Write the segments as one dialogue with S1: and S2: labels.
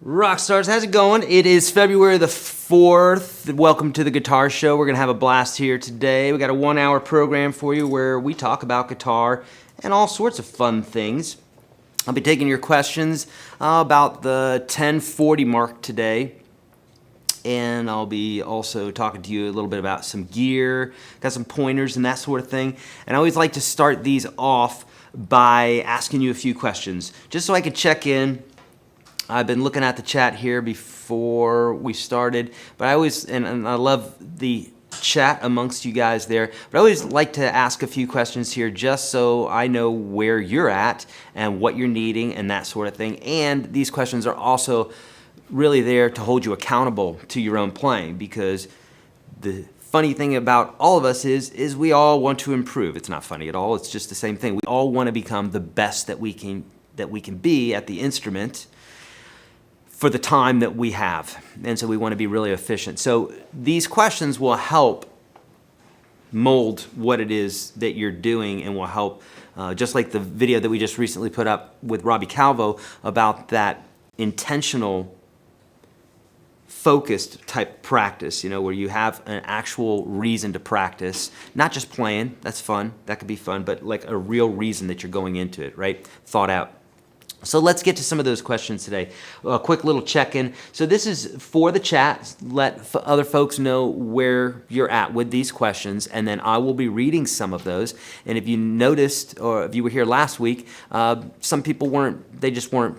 S1: Rock stars, how's it going? It is February the 4th. Welcome to the Guitar Show. We're going to have a blast here today. We got a 1-hour program for you where we talk about guitar and all sorts of fun things. I'll be taking your questions about the 1040 mark today. And I'll be also talking to you a little bit about some gear, got some pointers and that sort of thing. And I always like to start these off by asking you a few questions, just so I can check in. I've been looking at the chat here before we started, but I always, and I love the chat amongst you guys there, but I always like to ask a few questions here just so I know where you're at and what you're needing and that sort of thing. And these questions are also really there to hold you accountable to your own playing, because the funny thing about all of us is we all want to improve. It's not funny at all. It's just the same thing. We all want to become the best that we can be at the instrument for the time that we have. And so we want to be really efficient. So these questions will help mold what it is that you're doing and will help, just like the video that we just recently put up with Robbie Calvo about that intentional, focused type practice, where you have an actual reason to practice, not just playing. That's fun. That could be fun, but like a real reason that you're going into it, right? Thought out. So let's get to some of those questions today. A quick little check-in. So this is for the chat. Let other folks know where you're at with these questions, and then I will be reading some of those. And if you noticed, or if you were here last week, some people just weren't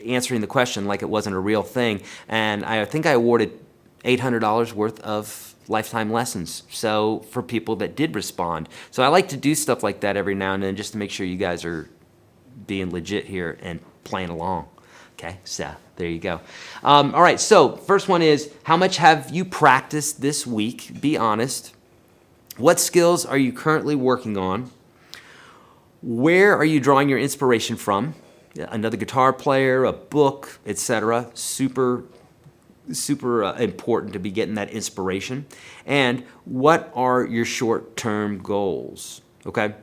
S1: answering the question like it wasn't a real thing. And I think I awarded $800 worth of lifetime lessons, so for people that did respond. So I like to do stuff like that every now and then just to make sure you guys are being legit here and playing along. Okay, so there you go. All right, so first one is, how much have you practiced this week? Be honest. What skills are you currently working on? Where are you drawing your inspiration from? Another guitar player, a book, etc. Super important to be getting that inspiration. And what are your short-term goals? Okay?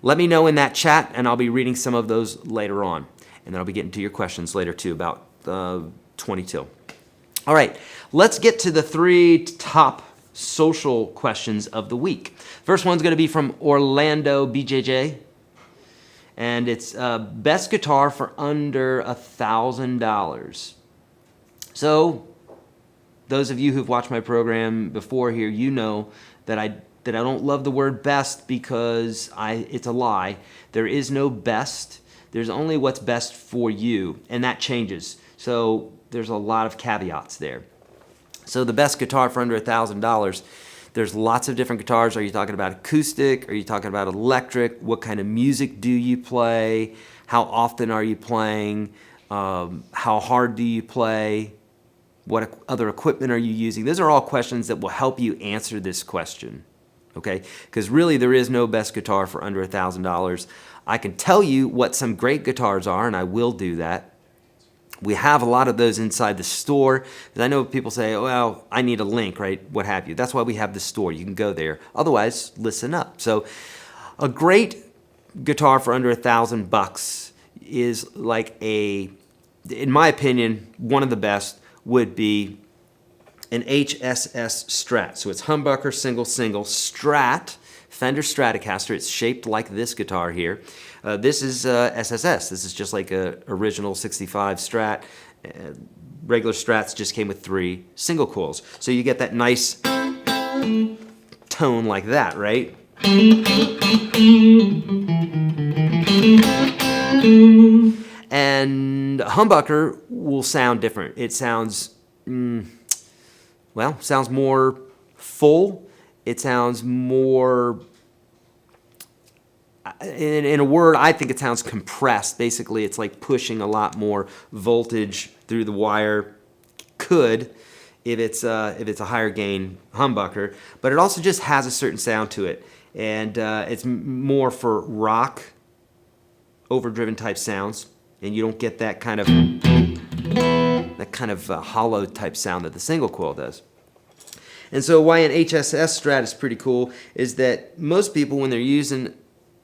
S1: Let me know in that chat, and I'll be reading some of those later on. And then I'll be getting to your questions later, too, about 22. All right, let's get to the 3 top social questions of the week. First one's going to be from Orlando BJJ. And it's best guitar for under $1,000. So those of you who've watched my program before here, you know that I don't love the word best, because it's a lie. There is no best. There's only what's best for you, and that changes. So there's a lot of caveats there. So the best guitar for under $1,000, there's lots of different guitars. Are you talking about acoustic? Are you talking about electric? What kind of music do you play? How often are you playing? How hard do you play? What other equipment are you using? Those are all questions that will help you answer this question, okay? Because really there is no best guitar for under $1,000. I can tell you what some great guitars are, and I will do that. We have a lot of those inside the store. Because I know people say, well, I need a link, right? What have you. That's why we have the store. You can go there. Otherwise, listen up. So a great guitar for under $1,000 is like in my opinion, one of the best would be an HSS Strat. So it's humbucker, single, Strat, Fender Stratocaster. It's shaped like this guitar here. This is SSS. This is just like a original 65 Strat. Regular Strats just came with 3 single coils. So you get that nice tone like that, right? And humbucker will sound different. It sounds, sounds more full. It sounds more, in a word, I think it sounds compressed. Basically, it's like pushing a lot more voltage through the wire. Could, if it's a higher gain humbucker, but it also just has a certain sound to it, and it's more for rock, overdriven type sounds, and you don't get that kind of hollow type sound that the single coil does. And so why an HSS Strat is pretty cool is that most people, when they're using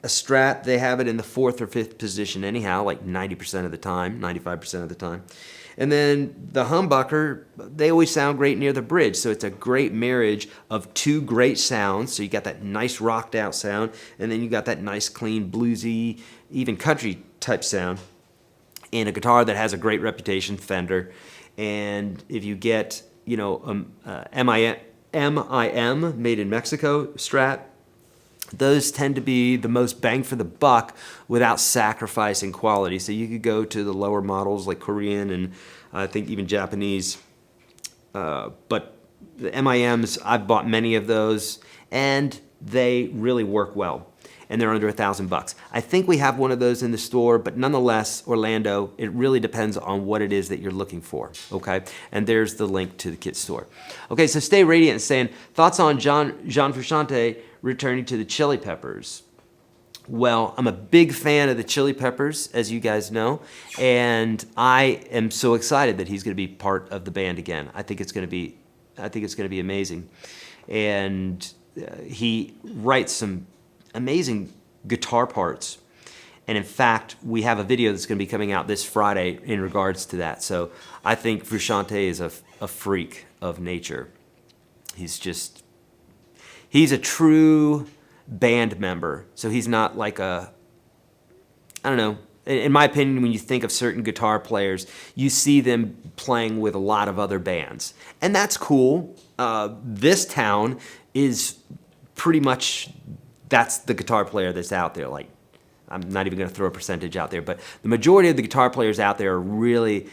S1: a Strat, they have it in the 4th or 5th position anyhow, like 90% of the time, 95% of the time. And then the humbucker, they always sound great near the bridge. So it's a great marriage of 2 great sounds. So you got that nice rocked out sound, and then you got that nice clean bluesy, even country type sound in a guitar that has a great reputation, Fender. And if you get, MIM, made in Mexico Strat, those tend to be the most bang for the buck without sacrificing quality. So you could go to the lower models like Korean and I think even Japanese. But the MIMs, I've bought many of those, and they really work well. And they're under $1,000. I think we have one of those in the store, but nonetheless, Orlando, it really depends on what it is that you're looking for, okay? And there's the link to the kit store. Okay, so Stay Radiant is saying, thoughts on Jean Frusciante returning to the Chili Peppers? Well, I'm a big fan of the Chili Peppers, as you guys know, and I am so excited that he's going to be part of the band again. I think it's going to be amazing. And he writes some amazing guitar parts, and in fact we have a video that's going to be coming out this Friday in regards to that. So I think Frusciante is a freak of nature. He's a true band member. So he's not like I don't know, in my opinion, when you think of certain guitar players, you see them playing with a lot of other bands, and that's cool. This town is pretty much, that's the guitar player that's out there. Like, I'm not even going to throw a percentage out there, but the majority of the guitar players out there are really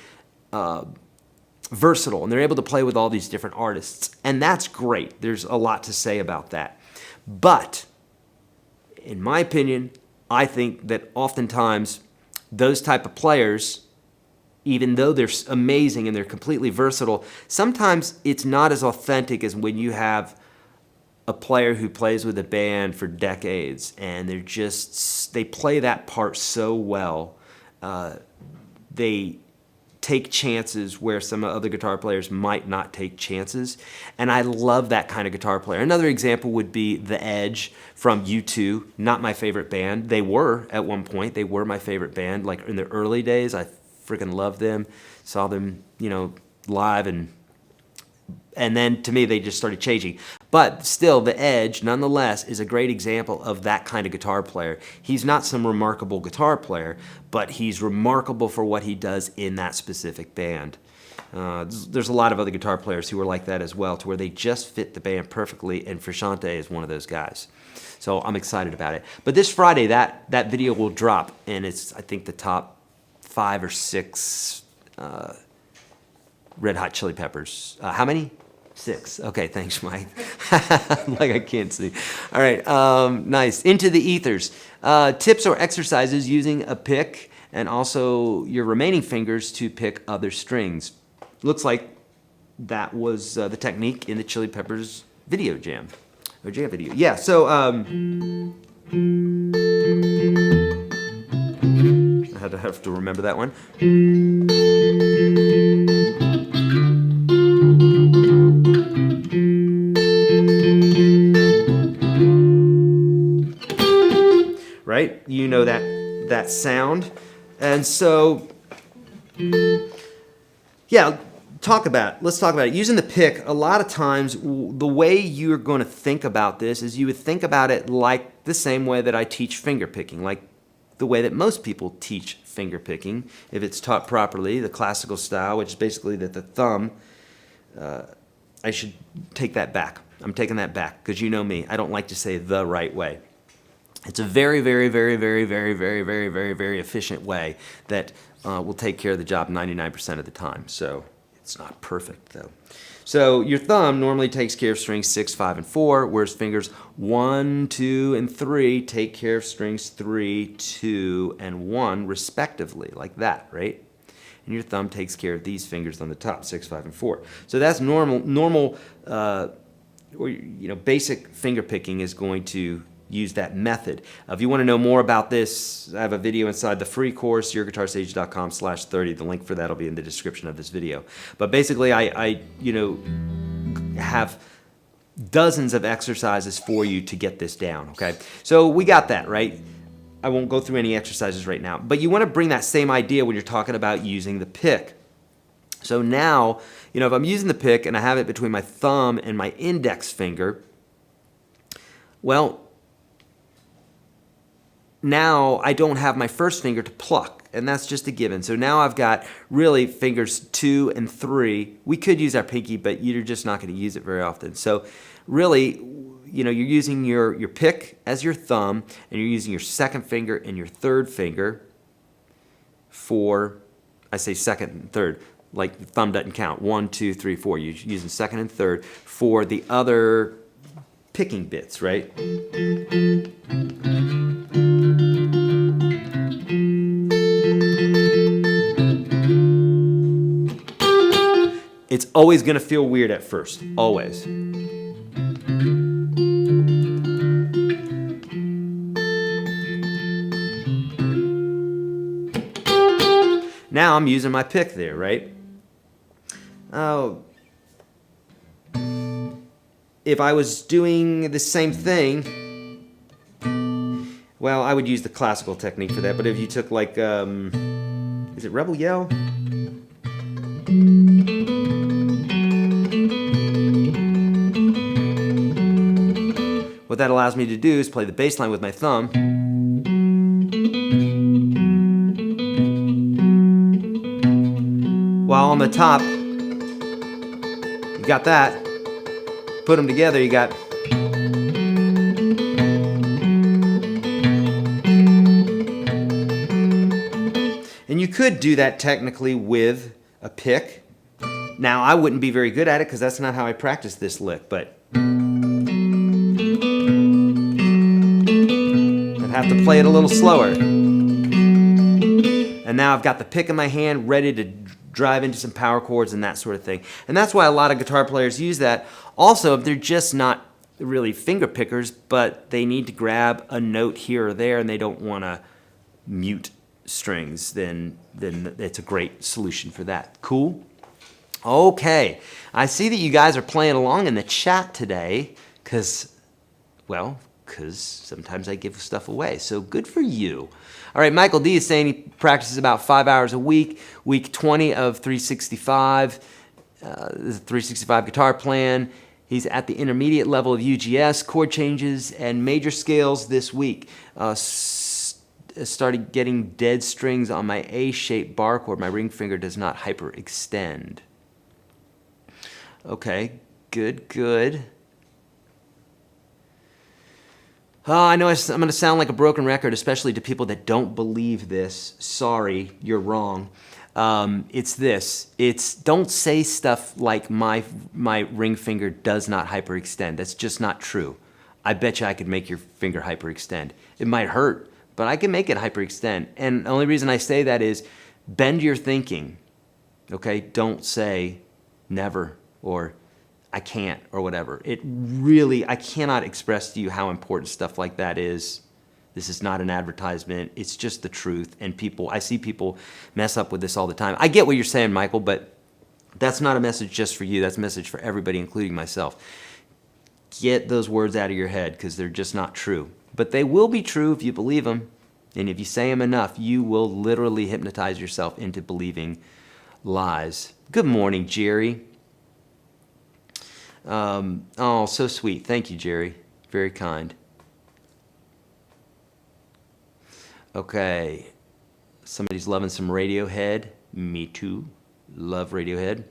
S1: versatile, and they're able to play with all these different artists, and that's great. There's a lot to say about that. But in my opinion, I think that oftentimes those type of players, even though they're amazing and they're completely versatile, sometimes it's not as authentic as when you have a player who plays with a band for decades, and they play that part so well. They take chances where some other guitar players might not take chances, and I love that kind of guitar player. Another example would be The Edge from U2, not my favorite band. They were at one point. They were my favorite band. Like in the early days, I freaking loved them. Saw them, live, and then to me they just started changing. But still, The Edge, nonetheless, is a great example of that kind of guitar player. He's not some remarkable guitar player, but he's remarkable for what he does in that specific band. There's a lot of other guitar players who are like that as well, to where they just fit the band perfectly, and Frusciante is one of those guys. So I'm excited about it. But this Friday, that video will drop, and it's, I think, the top 5 or 6 Red Hot Chili Peppers. How many? 6. Okay, thanks, Mike. Like I can't see. All right, nice. Into the ethers. Tips or exercises using a pick and also your remaining fingers to pick other strings. Looks like that was the technique in the Chili Peppers video jam. Or jam video. Yeah, so I have to remember that one. Right? You know that sound. And so, yeah, let's talk about it. Using the pick, a lot of times, the way you're going to think about this is you would think about it like the same way that I teach finger picking, like the way that most people teach finger picking, if it's taught properly, the classical style, which is basically that the thumb, I should take that back. I'm taking that back, because you know me. I don't like to say the right way. It's a very, very, very, very, very, very, very, very, very efficient way that will take care of the job 99% of the time. So it's not perfect, though. So your thumb normally takes care of strings 6, 5, and 4, whereas fingers 1, 2, and 3 take care of strings 3, 2, and 1, respectively, like that, right? And your thumb takes care of these fingers on the top, 6, 5, and 4. So that's normal, or basic finger picking is going to use that method. If you want to know more about this, I have a video inside the free course, YourGuitarSage.com/30. The link for that will be in the description of this video. But basically, I have dozens of exercises for you to get this down, okay? So we got that, right? I won't go through any exercises right now. But you want to bring that same idea when you're talking about using the pick. So now, if I'm using the pick and I have it between my thumb and my index finger, well, now I don't have my first finger to pluck, and that's just a given. So now I've got really fingers 2 and 3. We could use our pinky, but you're just not going to use it very often. So really, you're using your pick as your thumb, and you're using your second finger and your third finger for, I say second and third, like the thumb doesn't count. 1, 2, 3, 4. You're using second and third for the other picking bits, right? It's always going to feel weird at first, always. Now I'm using my pick there, right? Oh, if I was doing the same thing, well, I would use the classical technique for that. But if you took like, is it Rebel Yell? What that allows me to do is play the bass line with my thumb. While on the top, you got that. Put them together, you got. And you could do that technically with a pick. Now, I wouldn't be very good at it because that's not how I practice this lick, but I'd have to play it a little slower. And now I've got the pick in my hand ready to drive into some power chords and that sort of thing. And that's why a lot of guitar players use that. Also, if they're just not really finger pickers, but they need to grab a note here or there and they don't want to mute strings, then it's a great solution for that. Cool? Okay. I see that you guys are playing along in the chat today because sometimes I give stuff away. So good for you. All right, Michael D is saying he practices about 5 hours a week, week 20 of 365, the 365 guitar plan. He's at the intermediate level of UGS, chord changes, and major scales this week. Started getting dead strings on my A-shaped bar chord. My ring finger does not hyperextend. Okay, good. Oh, I know I'm going to sound like a broken record, especially to people that don't believe this. Sorry, you're wrong. It's this. It's don't say stuff like my ring finger does not hyperextend. That's just not true. I bet you I could make your finger hyperextend. It might hurt, but I can make it hyperextend. And the only reason I say that is bend your thinking. Okay? Don't say never or I can't or whatever. It really, I cannot express to you how important stuff like that is. This is not an advertisement. It's just the truth. And people, I see people mess up with this all the time. I get what you're saying, Michael, but that's not a message just for you. That's a message for everybody, including myself. Get those words out of your head because they're just not true. But they will be true if you believe them. And if you say them enough, you will literally hypnotize yourself into believing lies. Good morning, Jerry. Oh, so sweet. Thank you, Jerry. Very kind. Okay. Somebody's loving some Radiohead. Me too. Love Radiohead.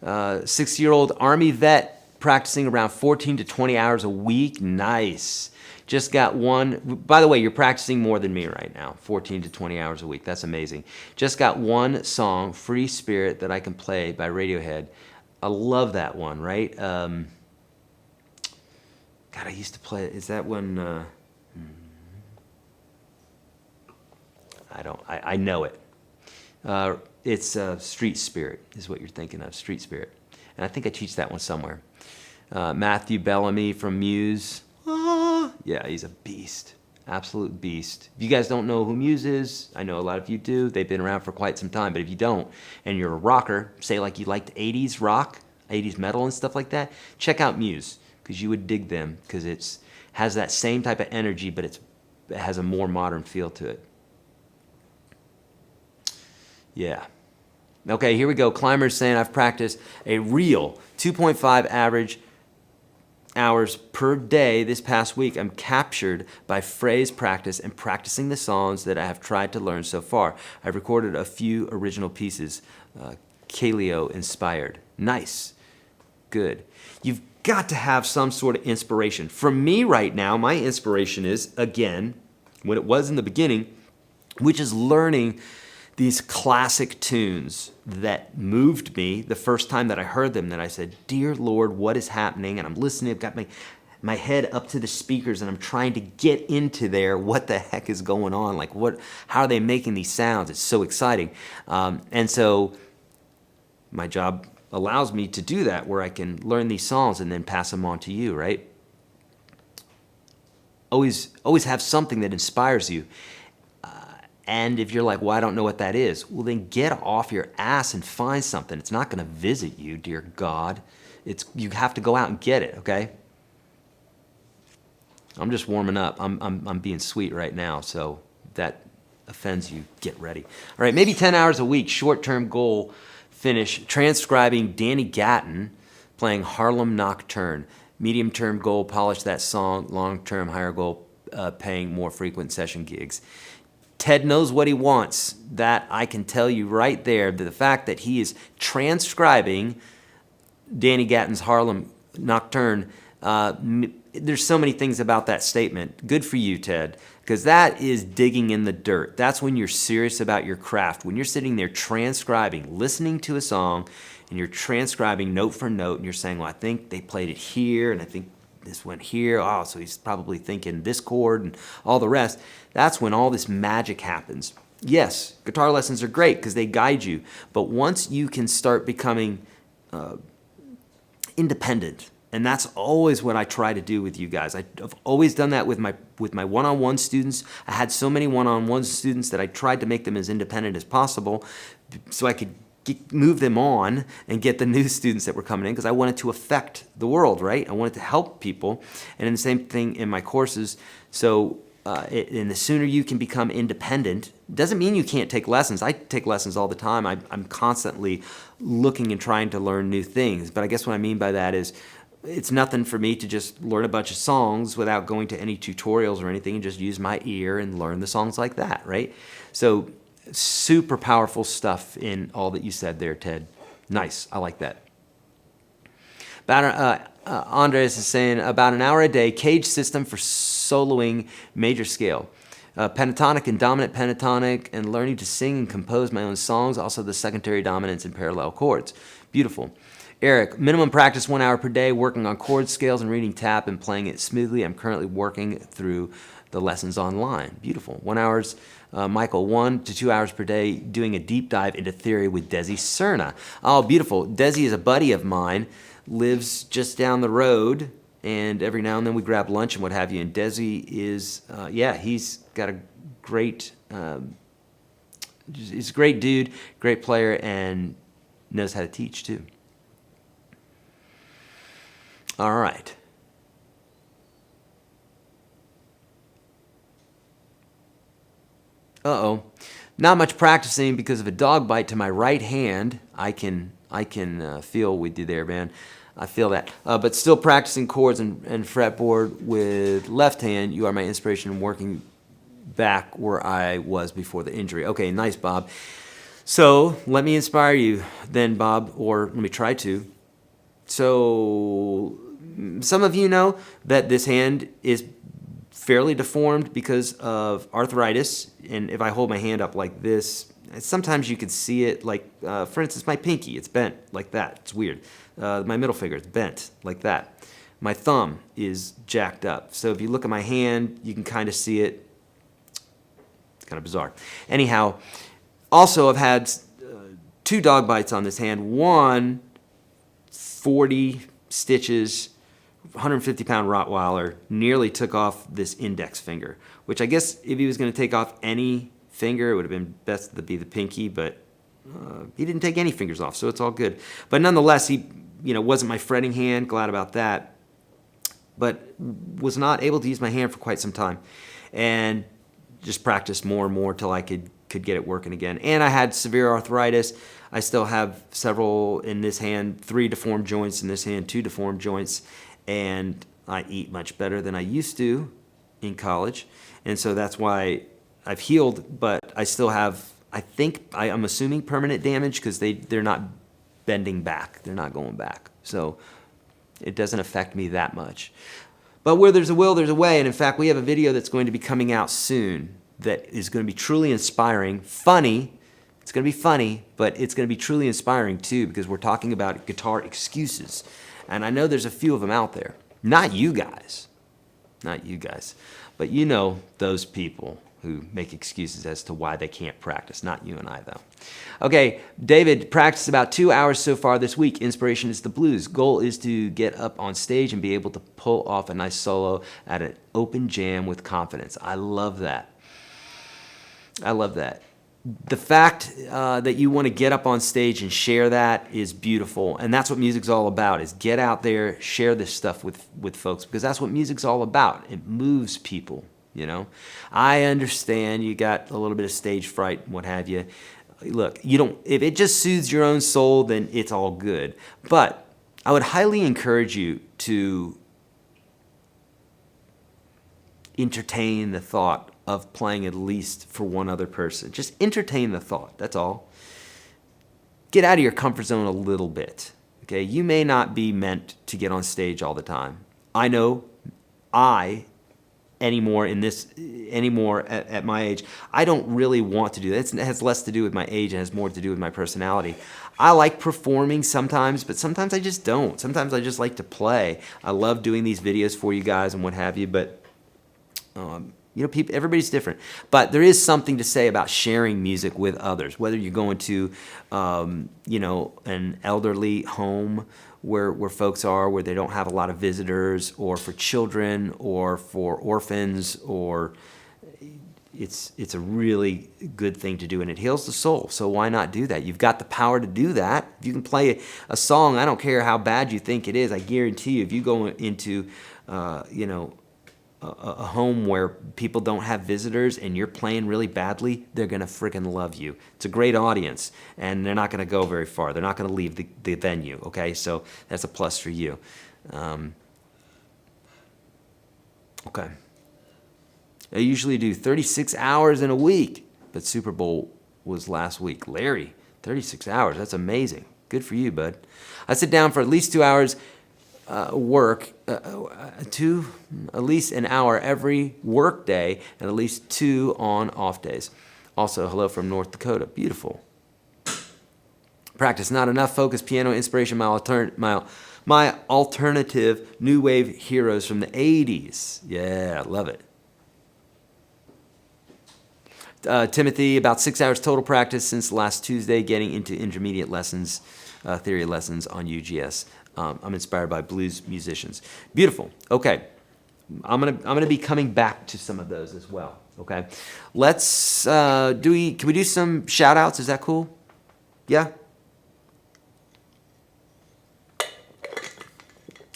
S1: 6-year-old Army vet practicing around 14 to 20 hours a week. Nice. Just got one. By the way, you're practicing more than me right now. 14 to 20 hours a week. That's amazing. Just got one song, Free Spirit, that I can play by Radiohead. I love that one, right? God, I used to play it. Is that one? I know it. It's Street Spirit is what you're thinking of, Street Spirit. And I think I teach that one somewhere. Matthew Bellamy from Muse. Yeah, he's a beast. Absolute beast. If you guys don't know who Muse is, I know a lot of you do. They've been around for quite some time. But if you don't, and you're a rocker, say like you liked 80s rock, 80s metal and stuff like that, check out Muse, because you would dig them, because it has that same type of energy, but it has a more modern feel to it. Yeah. Okay, here we go. Climber's saying I've practiced a real 2.5 average hours per day this past week. I'm captured by phrase practice and practicing the songs that I have tried to learn so far. I've recorded a few original pieces, Kaleo inspired. Nice. Good. You've got to have some sort of inspiration. For me right now, my inspiration is, again, what it was in the beginning, which is learning these classic tunes that moved me the first time that I heard them, that I said, dear Lord, what is happening? And I'm listening, I've got my head up to the speakers and I'm trying to get into there, what the heck is going on? Like how are they making these sounds? It's so exciting. And so my job allows me to do that, where I can learn these songs and then pass them on to you, right? Always have something that inspires you. And if you're like, well, I don't know what that is, well, then get off your ass and find something. It's not going to visit you, dear God. You have to go out and get it, okay? I'm just warming up. I'm being sweet right now, so if that offends you, get ready. All right, maybe 10 hours a week, short-term goal, finish transcribing Danny Gatton playing Harlem Nocturne. Medium-term goal, polish that song. Long-term, higher goal, paying more frequent session gigs. Ted knows what he wants. That I can tell you right there. The fact that he is transcribing Danny Gatton's Harlem Nocturne, there's so many things about that statement. Good for you, Ted, because that is digging in the dirt. That's when you're serious about your craft. When you're sitting there transcribing, listening to a song, and you're transcribing note for note, and you're saying, well, I think they played it here, and I think this went here. Oh, so he's probably thinking this chord and all the rest. That's when all this magic happens. Yes, guitar lessons are great because they guide you. But once you can start becoming independent, and that's always what I try to do with you guys. I've always done that with my one-on-one students. I had so many one-on-one students that I tried to make them as independent as possible so I could move them on and get the new students that were coming in, because I wanted to affect the world, right? I wanted to help people. And then the same thing in my courses. So and the sooner you can become independent, doesn't mean you can't take lessons. I take lessons all the time. I'm constantly looking and trying to learn new things. But I guess what I mean by that is it's nothing for me to just learn a bunch of songs without going to any tutorials or anything and just use my ear and learn the songs like that, right? So super powerful stuff in all that you said there, Ted. Nice. I like that. Andreas is saying about an hour a day, cage system for soloing major scale. Pentatonic and dominant pentatonic, and learning to sing and compose my own songs, also the secondary dominants and parallel chords. Beautiful. Eric, minimum practice 1 hour per day, working on chord scales and reading tab and playing it smoothly. I'm currently working through the lessons online. Beautiful. 1 hours, Michael, 1 to 2 hours per day, doing a deep dive into theory with Desi Cerna. Oh, beautiful. Desi is a buddy of mine, lives just down the road, and every now and then we grab lunch and what have you. And Desi is, he's got a great, he's a great dude, great player, and knows how to teach too. All right. Uh-oh. Not much practicing because of a dog bite to my right hand. I can feel with you there, man. I feel that. But still practicing chords and fretboard with left hand. You are my inspiration in working back where I was before the injury. Okay, nice, Bob. So let me inspire you then, Bob, or let me try to. So some of you know that this hand is fairly deformed because of arthritis, and if I hold my hand up like this, sometimes you can see it, like for instance my pinky, it's bent like that. It's weird. My middle finger is bent like that. My thumb is jacked up, so if you look at my hand you can kind of see it. It's kind of bizarre. Anyhow, also I've had 2 dog bites on this hand. One 40 stitches, 150-pound Rottweiler nearly took off this index finger, which I guess if he was going to take off any finger, it would have been best to be the pinky, but he didn't take any fingers off, so it's all good. But nonetheless, he wasn't my fretting hand, glad about that, but was not able to use my hand for quite some time, and just practiced more and more till I could get it working again. And I had severe arthritis. I still have several in this hand, 3 deformed joints in this hand, 2 deformed joints, and I eat much better than I used to in college, and so that's why I've healed, but I still have, I'm assuming permanent damage because they're not bending back, they're not going back, so it doesn't affect me that much. But where there's a will, there's a way, and in fact we have a video that's going to be coming out soon that is going to be truly inspiring, funny. It's going to be funny, but it's going to be truly inspiring too, because we're talking about guitar excuses. And I know there's a few of them out there. Not you guys, but you know those people who make excuses as to why they can't practice. Not you and I, though. Okay, David, practiced about 2 hours so far this week. Inspiration is the blues. Goal is to get up on stage and be able to pull off a nice solo at an open jam with confidence. I love that. I love that. The fact that you want to get up on stage and share that is beautiful, and that's what music's all about, is get out there, share this stuff with folks, because that's what music's all about. It moves people, you know. I understand you got a little bit of stage fright and what have you. Look, if it just soothes your own soul, then it's all good. But I would highly encourage you to entertain the thought of playing at least for one other person. Just entertain the thought, that's all. Get out of your comfort zone a little bit, okay? You may not be meant to get on stage all the time. I know anymore at my age, I don't really want to do that. It has less to do with my age and has more to do with my personality. I like performing sometimes, but sometimes I just don't. Sometimes I just like to play. I love doing these videos for you guys and what have you, but everybody's different. But there is something to say about sharing music with others, whether you're going to, an elderly home where folks are, where they don't have a lot of visitors, or for children, or for orphans, or it's a really good thing to do, and it heals the soul. So why not do that? You've got the power to do that. If you can play a song, I don't care how bad you think it is. I guarantee you, if you go into, a home where people don't have visitors and you're playing really badly, they're going to freaking love you. It's a great audience, and they're not going to go very far. They're not going to leave the venue, okay? So that's a plus for you. Okay. I usually do 36 hours in a week, but Super Bowl was last week. Larry, 36 hours, that's amazing. Good for you, bud. I sit down for at least 2 hours work to at least an hour every work day and at least 2 on off days. Also, hello from North Dakota. Beautiful. Practice not enough. Focus, piano, inspiration, my alternative new wave heroes from the 80s. Yeah, love it. Timothy, about 6 hours total practice since last Tuesday, getting into intermediate lessons, theory lessons on UGS. I'm inspired by blues musicians. Beautiful. Okay, I'm gonna be coming back to some of those as well. Okay, let's can we do some shout outs? Is that cool? Yeah.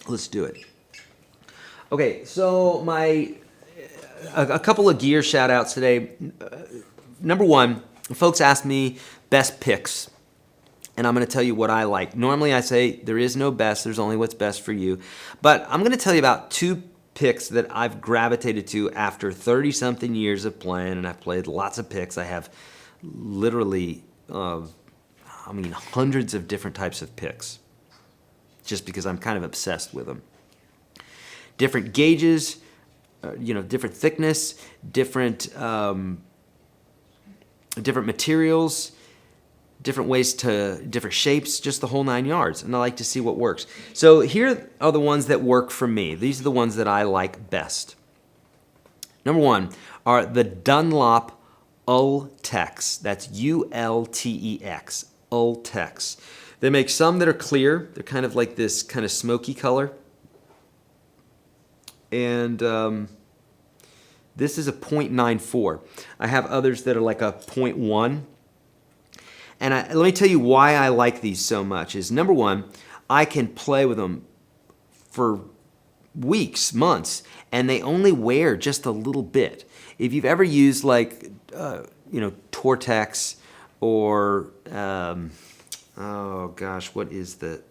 S1: Let's do it. Okay, so a couple of gear shout outs today. Number one, folks asked me best picks, and I'm going to tell you what I like. Normally I say there is no best, there's only what's best for you. But I'm going to tell you about 2 picks that I've gravitated to after 30-something years of playing, and I've played lots of picks. I have literally, hundreds of different types of picks, just because I'm kind of obsessed with them. Different gauges, different thickness, different materials, different shapes, just the whole 9 yards. And I like to see what works. So here are the ones that work for me. These are the ones that I like best. Number 1 are the Dunlop Ultex. That's U-L-T-E-X, Ultex. They make some that are clear. They're kind of like this kind of smoky color. And this is a 0.94. I have others that are like a 0.1. And let me tell you why I like these so much is, number 1, I can play with them for weeks, months, and they only wear just a little bit. If you've ever used like, Tortex or, oh gosh, what is the,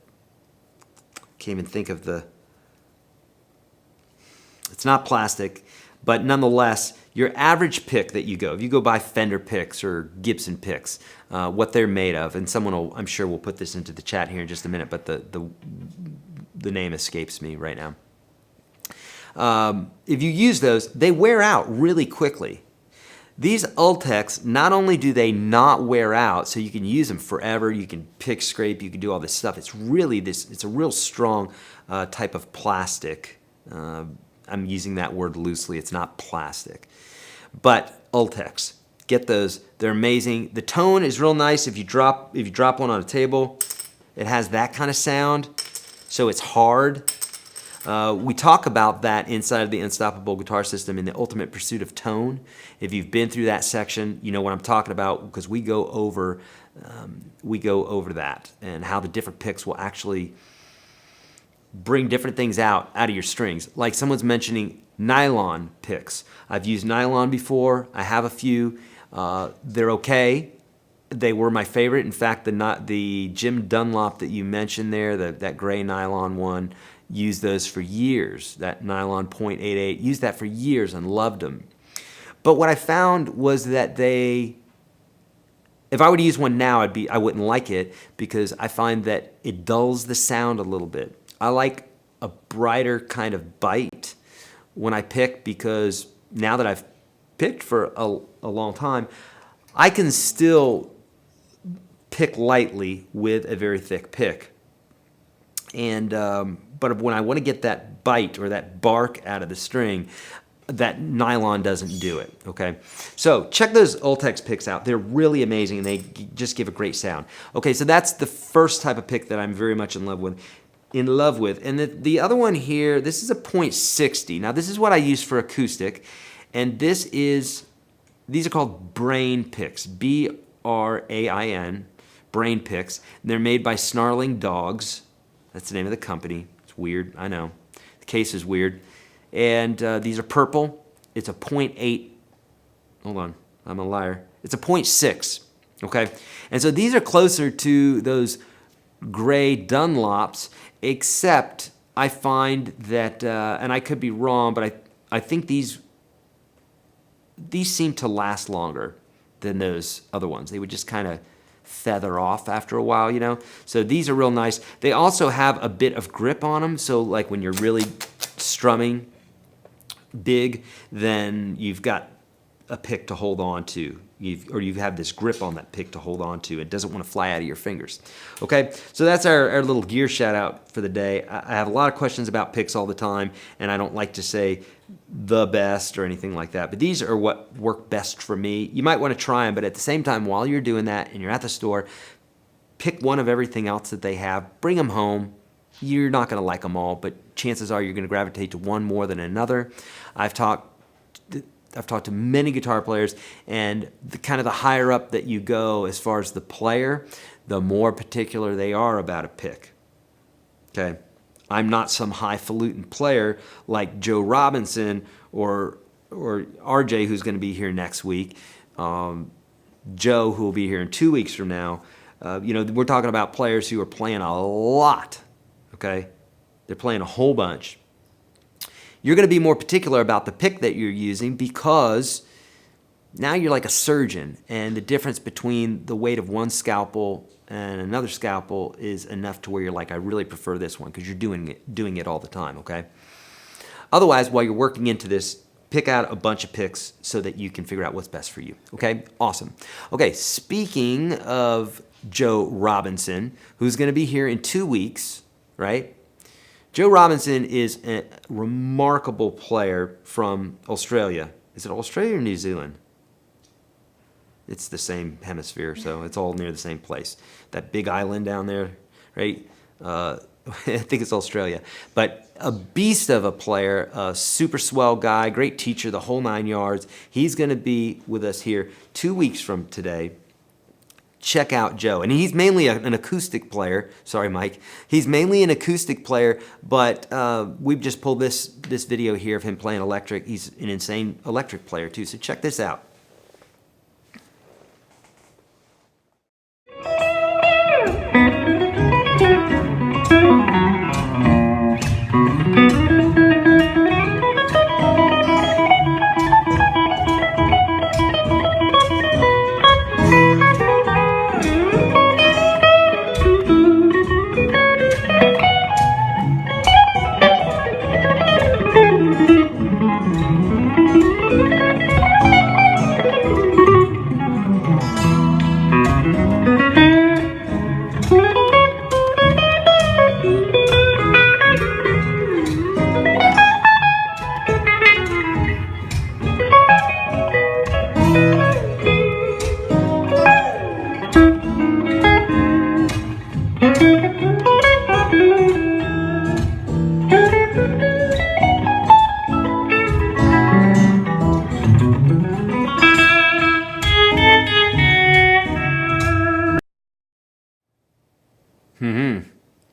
S1: can't even think of the, it's not plastic, but nonetheless, your average pick that you go, if you go buy Fender picks or Gibson picks, what they're made of, and someone will, I'm sure will put this into the chat here in just a minute, but the name escapes me right now. If you use those, they wear out really quickly. These Ultex, not only do they not wear out, so you can use them forever, you can pick, scrape, you can do all this stuff. It's really it's a real strong type of plastic. I'm using that word loosely, it's not plastic. But Ultex, get those, they're amazing. The tone is real nice. If you drop one on a table, it has that kind of sound, so it's hard. We talk about that inside of the Unstoppable Guitar System in the Ultimate Pursuit of Tone. If you've been through that section, you know what I'm talking about, because we go over that and how the different picks will actually bring different things out of your strings. Like someone's mentioning nylon picks. I've used nylon before. I have a few. They're okay. They were my favorite. In fact, the Jim Dunlop that you mentioned there, that gray nylon one, used those for years. That nylon .88, used that for years and loved them. But what I found was that if I were to use one now, I wouldn't like it, because I find that it dulls the sound a little bit. I like a brighter kind of bite when I pick, because now that I've picked for a long time, I can still pick lightly with a very thick pick. And but when I want to get that bite or that bark out of the string, that nylon doesn't do it, okay? So check those Ultex picks out. They're really amazing, and they just give a great sound. Okay, so that's the first type of pick that I'm very much in love with. And the other one here, this is a .60. Now this is what I use for acoustic, and these are called Brain picks, B-R-A-I-N, Brain picks. And they're made by Snarling Dogs. That's the name of the company. It's weird, I know. The case is weird. And these are purple. It's a .8. Hold on, I'm a liar. It's a .6, okay? And so these are closer to those gray Dunlops, except I find that, and I could be wrong, but I think these seem to last longer than those other ones. They would just kind of feather off after a while, you know. So these are real nice. They also have a bit of grip on them, so like when you're really strumming big, then you've got a pick to hold on to. You have this grip on that pick to hold on to. It doesn't want to fly out of your fingers. Okay, so that's our little gear shout out for the day. I have a lot of questions about picks all the time, and I don't like to say the best or anything like that, but these are what work best for me. You might want to try them, but at the same time, while you're doing that and you're at the store, pick one of everything else that they have, bring them home. You're not going to like them all, but chances are you're going to gravitate to one more than another. I've talked to many guitar players, and the higher up that you go as far as the player, the more particular they are about a pick. Okay, I'm not some highfalutin player like Joe Robinson or RJ, who's going to be here next week. Joe, who will be here in 2 weeks from now. You know, we're talking about players who are playing a lot. Okay, they're playing a whole bunch. You're going to be more particular about the pick that you're using because now you're like a surgeon, and the difference between the weight of one scalpel and another scalpel is enough to where you're like, I really prefer this one, because you're doing it all the time, okay? Otherwise, while you're working into this, pick out a bunch of picks so that you can figure out what's best for you, okay? Awesome. Okay, speaking of Joe Robinson, who's going to be here in 2 weeks, right? Joe Robinson is a remarkable player from Australia. Is it Australia or New Zealand? It's the same hemisphere, so it's all near the same place. That big island down there, right? I think it's Australia. But a beast of a player, a super swell guy, great teacher, the whole 9 yards. He's going to be with us here 2 weeks from today. Check out Joe. And he's mainly an acoustic player. Sorry, Mike. He's mainly an acoustic player, but we've just pulled this video here of him playing electric. He's an insane electric player, too. So check this out.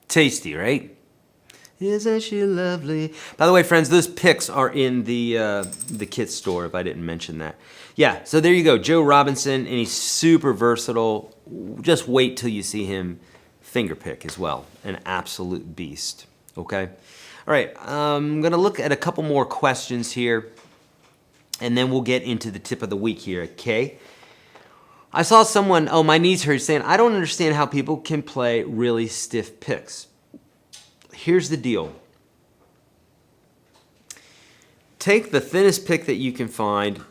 S1: Tasty, right? Isn't she lovely? By the way, friends, those picks are in the kit store, if I didn't mention that. Yeah, so there you go, Joe Robinson, and he's super versatile. Just wait till you see him finger pick as well. An absolute beast, okay? All right, I'm gonna look at a couple more questions here, and then we'll get into the tip of the week here, okay? I saw someone, oh, my knees hurt, saying, I don't understand how people can play really stiff picks. Here's the deal. Take the thinnest pick that you can find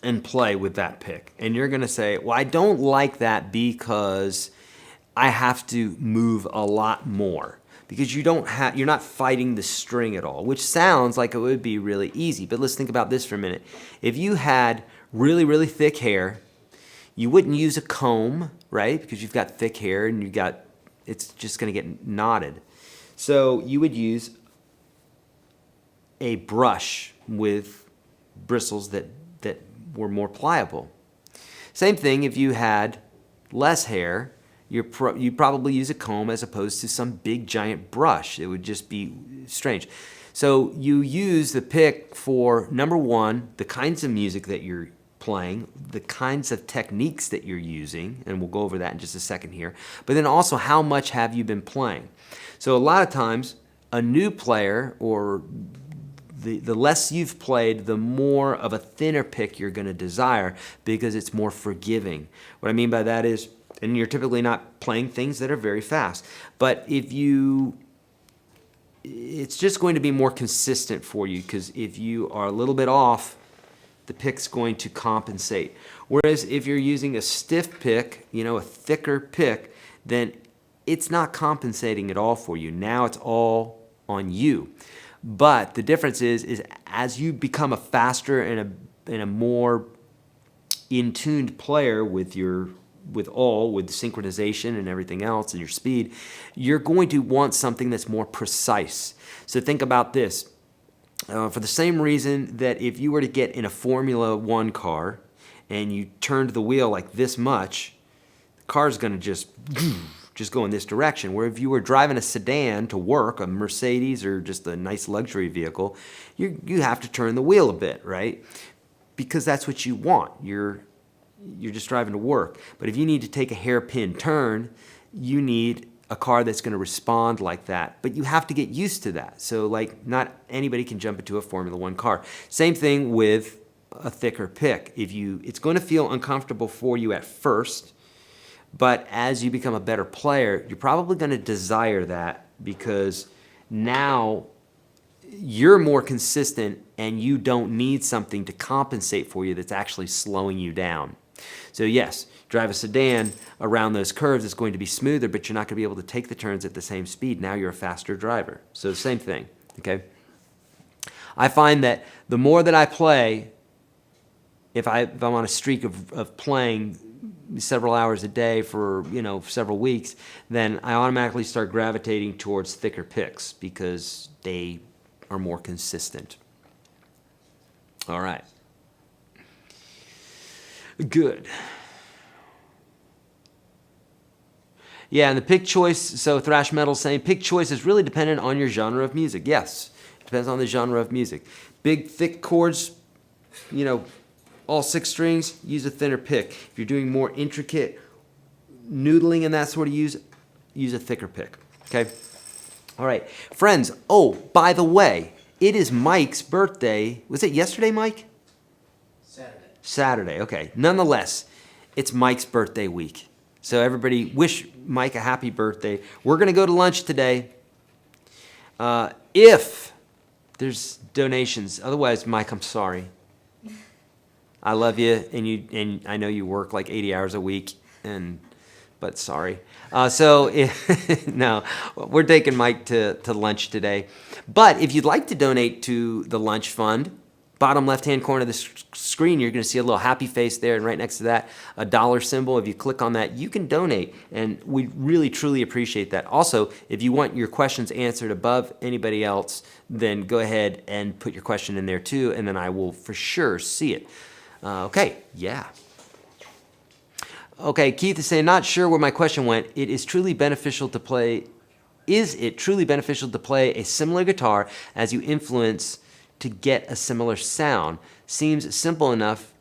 S1: and play with that pick. And you're gonna say, well, I don't like that because I have to move a lot more. Because you're not fighting the string at all, which sounds like it would be really easy. But let's think about this for a minute. If you had really, really thick hair, you wouldn't use a comb, right? Because you've got thick hair and it's just gonna get knotted. So you would use a brush with bristles that were more pliable. Same thing if you had less hair, you'd probably use a comb as opposed to some big giant brush. It would just be strange. So you use the pick for, number one, the kinds of music that you're playing, the kinds of techniques that you're using, and we'll go over that in just a second here, but then also how much have you been playing. So a lot of times, a new player or the less you've played, the more of a thinner pick you're going to desire because it's more forgiving. What I mean by that is, and you're typically not playing things that are very fast, but it's just going to be more consistent for you, because if you are a little bit off, the pick's going to compensate. Whereas if you're using a stiff pick, a thicker pick, then it's not compensating at all for you. Now it's all on you. But the difference is as you become a faster and a more in-tuned player with synchronization and everything else and your speed, you're going to want something that's more precise. So think about this. For the same reason that if you were to get in a Formula One car and you turned the wheel like this much, the car's going to just go in this direction. Where if you were driving a sedan to work, a Mercedes or just a nice luxury vehicle, you have to turn the wheel a bit, right? Because that's what you want. You're just driving to work. But if you need to take a hairpin turn, you need a car that's going to respond like that. But you have to get used to that. So not anybody can jump into a Formula One car. Same thing with a thicker pick. It's going to feel uncomfortable for you at first, but as you become a better player, you're probably going to desire that, because now you're more consistent and you don't need something to compensate for you that's actually slowing you down. So yes, drive a sedan around those curves, it's going to be smoother, but you're not going to be able to take the turns at the same speed. Now you're a faster driver. So the same thing, okay? I find that the more that I play, if I'm on a streak of playing several hours a day for several weeks, then I automatically start gravitating towards thicker picks because they are more consistent. All right. Good. Yeah, and the pick choice, so thrash metal saying pick choice is really dependent on your genre of music. Yes, it depends on the genre of music. Big, thick chords, all 6 strings, use a thinner pick. If you're doing more intricate noodling and that sort of use a thicker pick. Okay? All right. Friends, by the way, it is Mike's birthday. Was it yesterday, Mike? Saturday, okay. Nonetheless, it's Mike's birthday week. So everybody wish Mike a happy birthday. We're going to go to lunch today. If there's donations. Otherwise, Mike, I'm sorry. I love you, and I know you work like 80 hours a week, but sorry. No, we're taking Mike to lunch today. But if you'd like to donate to the lunch fund, bottom left-hand corner of the screen, you're going to see a little happy face there, and right next to that, a dollar symbol. If you click on that, you can donate, and we really, truly appreciate that. Also, if you want your questions answered above anybody else, then go ahead and put your question in there too, and then I will for sure see it. Okay, yeah. Okay, Keith is saying, not sure where my question went. Is it truly beneficial to play a similar guitar as you influence to get a similar sound? Seems simple enough.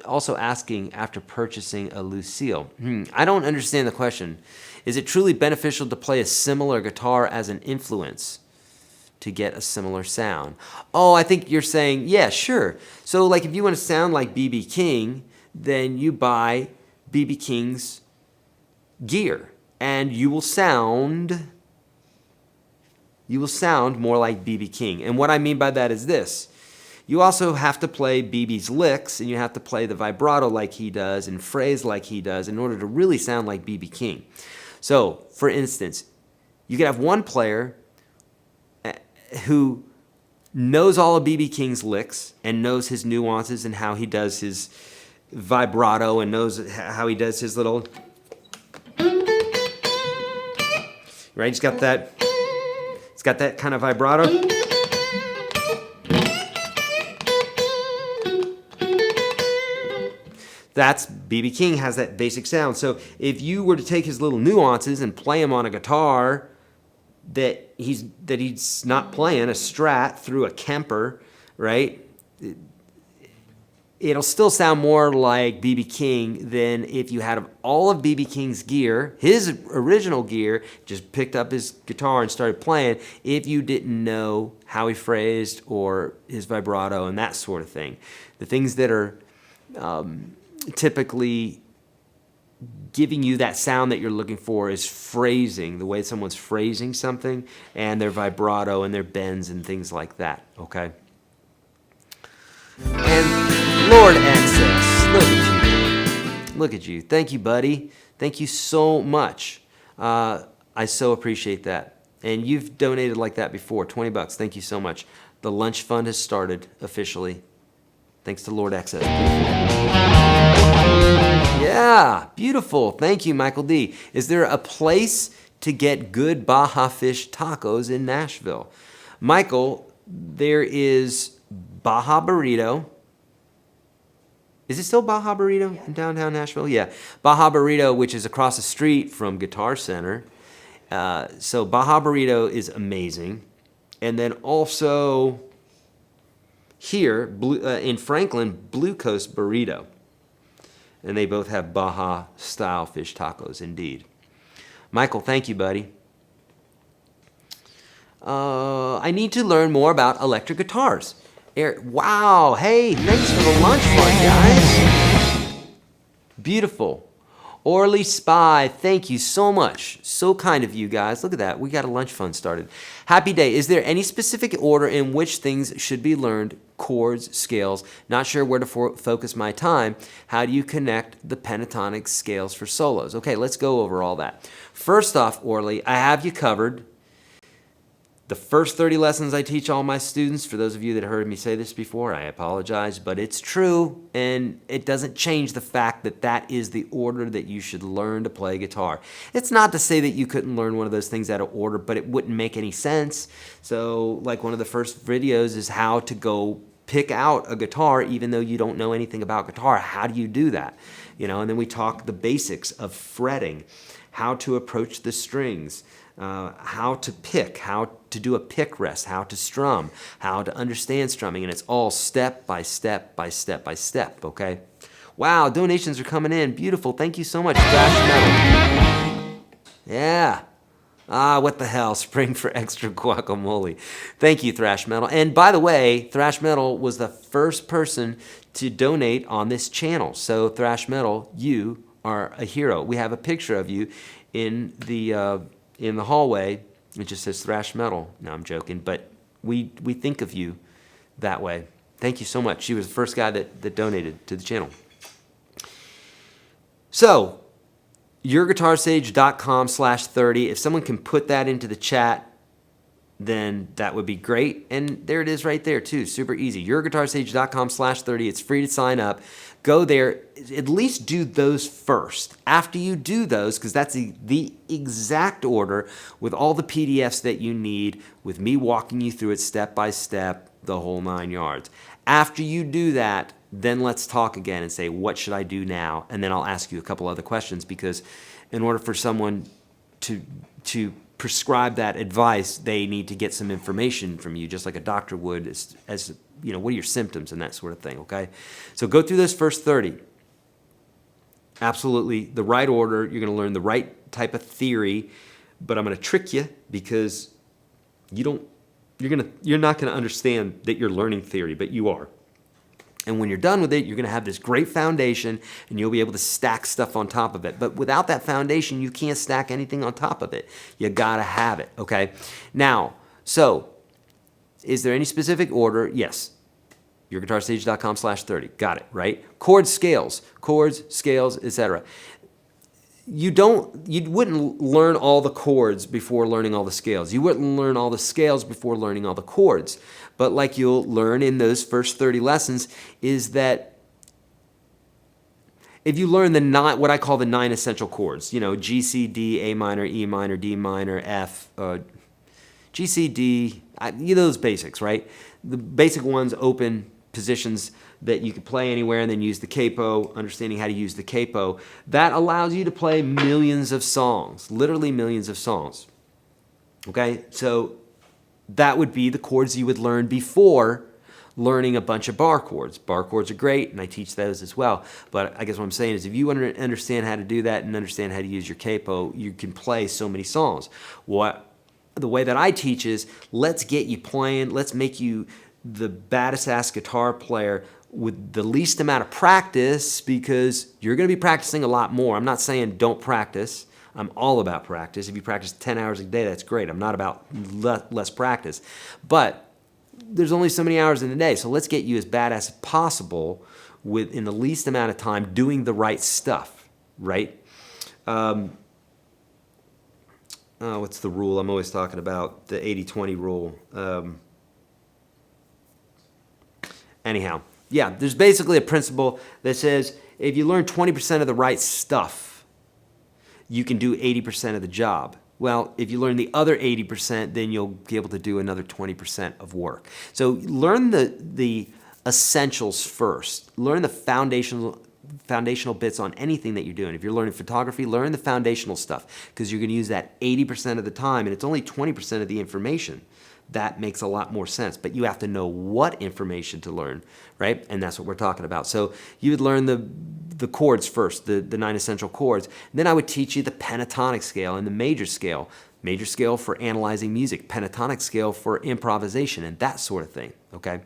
S1: Also asking after purchasing a Lucille. I don't understand the question. Is it truly beneficial to play a similar guitar as an influence to get a similar sound? Oh, I think you're saying, yeah, sure. So if you want to sound like B.B. King, then you buy B.B. King's gear, and you will sound more like B.B. King. And what I mean by that is this. You also have to play B.B.'s licks, and you have to play the vibrato like he does and phrase like he does in order to really sound like B.B. King. So, for instance, you could have one player who knows all of B.B. King's licks and knows his nuances and how he does his vibrato and knows how he does his little... Right? He's got that kind of vibrato. That's B.B. King has that basic sound. So if you were to take his little nuances and play them on a guitar that he's not playing, a Strat through a Kemper, right? it'll still sound more like B.B. King than if you had all of B.B. King's gear, his original gear, just picked up his guitar and started playing, if you didn't know how he phrased or his vibrato and that sort of thing. The things that are typically giving you that sound that you're looking for is phrasing, the way someone's phrasing something, and their vibrato and their bends and things like that, okay? And Lord Access, look at you. Look at you. Thank you, buddy. Thank you so much. I so appreciate that. And you've donated like that before, 20 bucks. Thank you so much. The lunch fund has started officially. Thanks to Lord Access. Yeah, beautiful. Thank you, Michael D. Is there a place to get good Baja Fish tacos in Nashville? Michael, there is Baja Burrito. Is it still Baja Burrito in downtown Nashville? Yeah. Baja Burrito, which is across the street from Guitar Center. So Baja Burrito is amazing. And then also here in Franklin, Blue Coast Burrito. And they both have Baja-style fish tacos, indeed. Michael, thank you, buddy. I need to learn more about electric guitars. Eric, wow, hey, thanks for the lunch fund, guys. Beautiful. Orly Spy, thank you so much. So kind of you guys. Look at that. We got a lunch fund started. Happy day. Is there any specific order in which things should be learned? Chords, scales. Not sure where to focus my time. How do you connect the pentatonic scales for solos? Okay, let's go over all that. First off, Orly, I have you covered. The first 30 lessons I teach all my students, for those of you that heard me say this before, I apologize, but it's true, and it doesn't change the fact that that is the order that you should learn to play guitar. It's not to say that you couldn't learn one of those things out of order, but it wouldn't make any sense. So, like one of the first videos is how to go pick out a guitar even though you don't know anything about guitar. How do you do that? You know, and then we talk the basics of fretting, how to approach the strings, how to pick, how to do a pick rest, how to strum, how to understand strumming, and it's all step by step by step by step, okay? Wow, donations are coming in. Beautiful. Thank you so much, Thrash Metal. Yeah. Ah, what the hell, spring for extra guacamole. Thank you, Thrash Metal. And by the way, Thrash Metal was the first person to donate on this channel. So Thrash Metal, you are a hero. We have a picture of you in the hallway. It just says Thrash Metal. No, I'm joking, but we think of you that way. Thank you so much. She was the first guy that donated to the channel. So, YourGuitarSage.com/30. If someone can put that into the chat, then that would be great. And there it is right there too. Super easy. YourGuitarSage.com/30. It's free to sign up. Go there. At least do those first. After you do those, because that's the exact order with all the PDFs that you need, with me walking you through it step by step, the whole 9 yards. After you do that, then let's talk again and say, what should I do now? And then I'll ask you a couple other questions, because in order for someone to prescribe that advice, they need to get some information from you, just like a doctor would, as you know, what are your symptoms and that sort of thing, okay? So go through those first 30. Absolutely the right order. You're going to learn the right type of theory, but I'm going to trick you because you're not going to understand that you're learning theory, but you are. And when you're done with it, you're going to have this great foundation, and you'll be able to stack stuff on top of it. But without that foundation, you can't stack anything on top of it. You got to have it, okay? Now, so is there any specific order? Yes. YourGuitarSage.com/30. Got it, right? Chords, scales, etc. You wouldn't learn all the chords before learning all the scales. You wouldn't learn all the scales before learning all the chords. But like you'll learn in those first 30 lessons is that if you learn what I call the 9 essential chords, you know, G, C, D, A minor, E minor, D minor, F, G, C, D, those basics, right? The basic ones, open positions that you can play anywhere, and then use the capo, understanding how to use the capo. That allows you to play millions of songs, literally millions of songs. Okay, so that would be the chords you would learn before learning a bunch of bar chords. Bar chords are great, and I teach those as well. But I guess what I'm saying is if you understand how to do that and understand how to use your capo, you can play so many songs. The way that I teach is, let's get you playing, let's make you the baddest ass guitar player with the least amount of practice, because you're going to be practicing a lot more. I'm not saying don't practice. I'm all about practice. If you practice 10 hours a day, that's great. I'm not about less practice. But there's only so many hours in a day, so let's get you as badass as possible in the least amount of time doing the right stuff, right? What's the rule I'm always talking about? The 80-20 rule. Anyhow, yeah, there's basically a principle that says if you learn 20% of the right stuff, you can do 80% of the job. Well, if you learn the other 80%, then you'll be able to do another 20% of work. So learn the essentials first. Learn the foundational bits on anything that you're doing. If you're learning photography, learn the foundational stuff, because you're going to use that 80% of the time, and it's only 20% of the information. That makes a lot more sense, but you have to know what information to learn, right? And that's what we're talking about. So you would learn the chords first, the 9 essential chords. Then I would teach you the pentatonic scale and the major scale. Major scale for analyzing music, pentatonic scale for improvisation and that sort of thing, okay?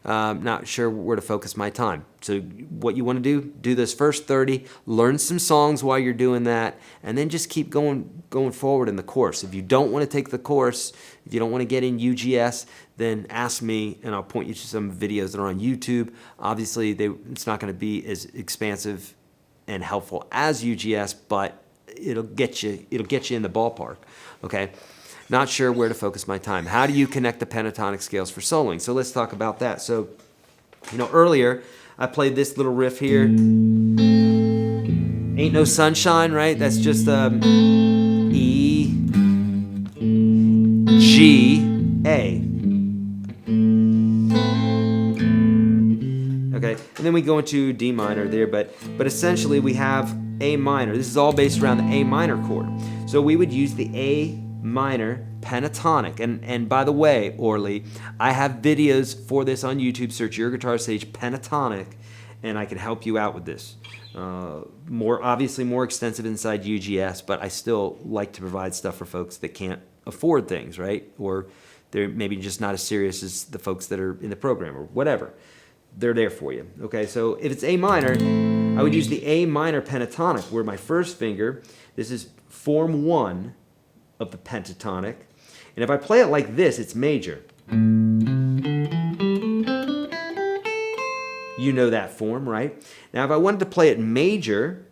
S1: Not sure where to focus my time. So what you want to do those first 30, learn some songs while you're doing that, and then just keep going forward in the course. If you don't want to take the course, if you don't want to get in UGS, then ask me and I'll point you to some videos that are on YouTube. Obviously, it's not going to be as expansive and helpful as UGS, but it'll get you in the ballpark, okay? Not sure where to focus my time. How do you connect the pentatonic scales for soloing? So let's talk about that. So, earlier I played this little riff here. Ain't No Sunshine, right? That's just E, G, A. Okay, and then we go into D minor there, but essentially we have A minor. This is all based around the A minor chord. So we would use the A minor pentatonic, and by the way, Orly, I have videos for this on YouTube. Search YourGuitarSage pentatonic, and I can help you out with this. Obviously more extensive inside UGS, but I still like to provide stuff for folks that can't afford things, right? Or they're maybe just not as serious as the folks that are in the program or whatever. They're there for you. Okay, so if it's A minor, I would use the A minor pentatonic, where my first finger, this is form 1 of the pentatonic. And if I play it like this, it's major. You know that form, right? Now, if I wanted to play it major,